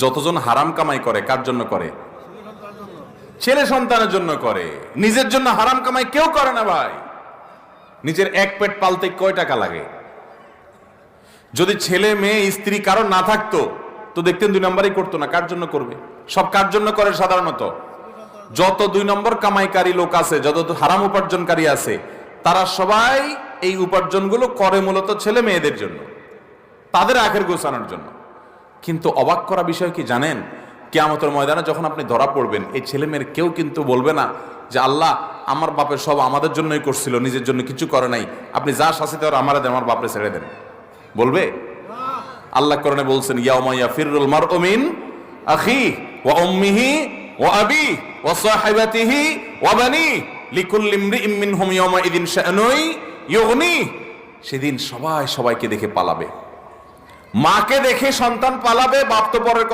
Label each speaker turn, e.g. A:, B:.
A: যতজন হারাম কামাই করে কার জন্য করে? ছেলে সন্তানের জন্য করে। নিজের জন্য হারাম কামাই কেউ করে না ভাই। নিজের এক পেট পালতে কয় টাকা লাগে? যদি ছেলে মেয়ে স্ত্রী কারো না থাকতো তো দেখতেন 2 নম্বরই করতো না। কার জন্য করবে? সব কার জন্য করে? সাধারণত যত 2 নম্বর কামাইকারী লোক আছে, যত হারাম উপার্জনকারী আছে, তারা সবাই এই উপার্জনগুলো করে মূলত ছেলে মেয়েদের জন্য, তাদের আখের গোছানোর জন্য। কিন্তু অবাক করা বিষয় কি জানেন? কিয়ামতের ময়দানে যখন আপনি ধরা পড়বেন, এই ছেলে মেয়ের কেউ কিন্তু বলবে না যে আল্লাহ আমার বাপের সব আমাদের জন্যই করছিল, নিজের জন্য কিছু করে নাই, আপনি যা শাস্তি দেওয়ার আমারে দেন, আমার বাপরে ছেড়ে দেন। বলবে? আল্লাহ কোরআনে বলছেন ইয়াউমা ইয়াফিরুল মারউ মিন আখিহি ওয়া উম্মিহি ওয়া আবিহি ওয়া সাহিবাতিহি ওয়া বানিহি লিকুল্লি ইমরিইম মিনহুম ইয়াউমা ইযিন শাআনুন ইউগনি। সেদিন সবাই সবাইকে দেখে পালাবে। মাকে দেখে সন্তান পালাবে, বাপ তো পরের